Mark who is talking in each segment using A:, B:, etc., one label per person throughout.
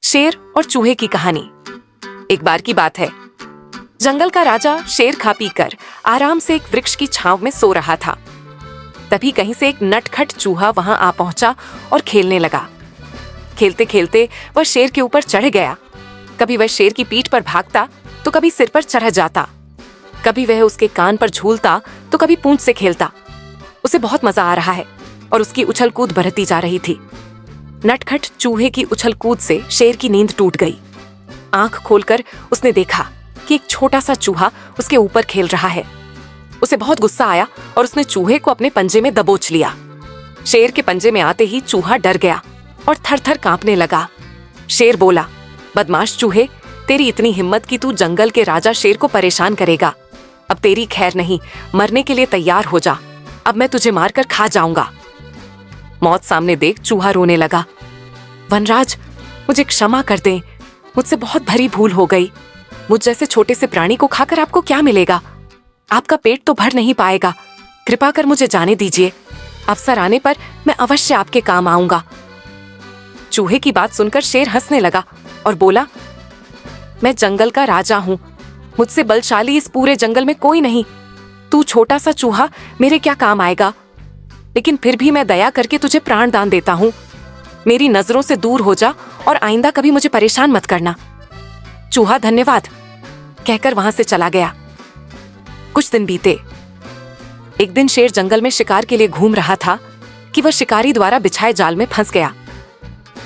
A: शेर और चूहे की कहानी। एक बार की बात है, जंगल का राजा शेर खा पी कर आराम से एक वृक्ष की छांव में सो रहा था। तभी कहीं से एक नटखट चूहा वहां आ पहुंचा और खेलने लगा। खेलते खेलते वह शेर के ऊपर चढ़ गया। कभी वह शेर की पीठ पर भागता तो कभी सिर पर चढ़ जाता। कभी वह उसके कान पर झूलता तो कभी पूंछ से खेलता। उसे बहुत मजा आ रहा है और उसकी उछल कूद बढ़ती जा रही थी। नटखट चूहे की उछल कूद से शेर की नींद टूट गई। आंख खोलकर उसने देखा कि एक छोटा सा चूहा उसके ऊपर खेल रहा है। उसे बहुत गुस्सा आया और उसने चूहे को अपने पंजे में दबोच लिया। शेर के पंजे में आते ही चूहा डर गया और थर-थर कांपने लगा। शेर बोला, बदमाश चूहे, तेरी इतनी हिम्मत कि तू जंगल के राजा शेर को परेशान करेगा। अब तेरी खैर नहीं, मरने के लिए तैयार हो जा। अब मैं तुझे मारकर खा जाऊंगा। मौत सामने देख चूहा रोने लगा। वनराज, मुझे क्षमा कर दें, मुझसे बहुत भरी भूल हो गई। मुझ जैसे छोटे से प्राणी को खाकर आपको क्या मिलेगा? आपका पेट तो भर नहीं पाएगा। कृपा कर मुझे जाने दीजिए। अवसर आने पर मैं अवश्य आपके काम आऊंगा। चूहे की बात सुनकर शेर हंसने लगा और बोला, मैं जंगल का राजा हूं। मुझसे बलशाली इस पूरे जंगल में कोई नहीं। तू छोटा सा चूहा मेरे क्या काम आएगा? लेकिन फिर भी मैं दया करके तुझे प्राण दान देता हूं। मेरी नजरों से दूर हो जा और आइंदा कभी मुझे परेशान मत करना। चूहा धन्यवाद कहकर वहां से चला गया। कुछ दिन बीते। एक दिन शेर जंगल में शिकार के लिए घूम रहा था कि वह शिकारी द्वारा बिछाए जाल में फंस गया।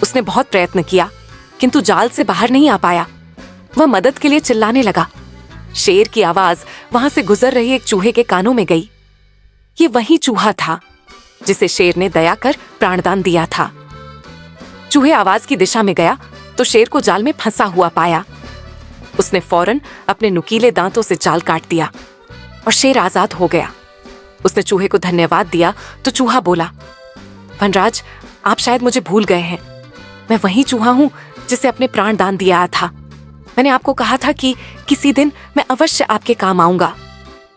A: उसने बहुत प्रयत्न किया किंतु जाल से बाहर नहीं आ पाया। वह मदद के लिए चिल्लाने लगा। शेर की आवाज वहां से गुजर रही एक चूहे के कानों में गई। ये वही चूहा था जिसे शेर ने दया कर प्राणदान दिया था। चूहे आवाज की दिशा में गया तो शेर को जाल में फंसा हुआ पाया। उसने फौरन अपने नुकीले दांतों से जाल काट दिया और शेर आजाद हो गया। उसने चूहे को धन्यवाद दिया तो चूहा बोला, वनराज, आप शायद मुझे भूल गए हैं। मैं वही चूहा हूं जिसे अपने प्राण दान दिया था। मैंने आपको कहा था कि किसी दिन मैं अवश्य आपके काम आऊंगा।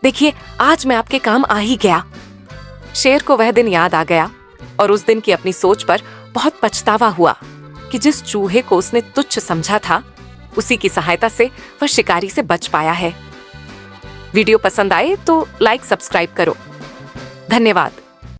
A: देखिए, आज मैं आपके काम आ ही गया। शेर को वह दिन याद आ गया और उस दिन की अपनी सोच पर बहुत पछतावा हुआ कि जिस चूहे को उसने तुच्छ समझा था, उसी की सहायता से वह शिकारी से बच पाया है। वीडियो पसंद आए तो लाइक, सब्सक्राइब करो। धन्यवाद।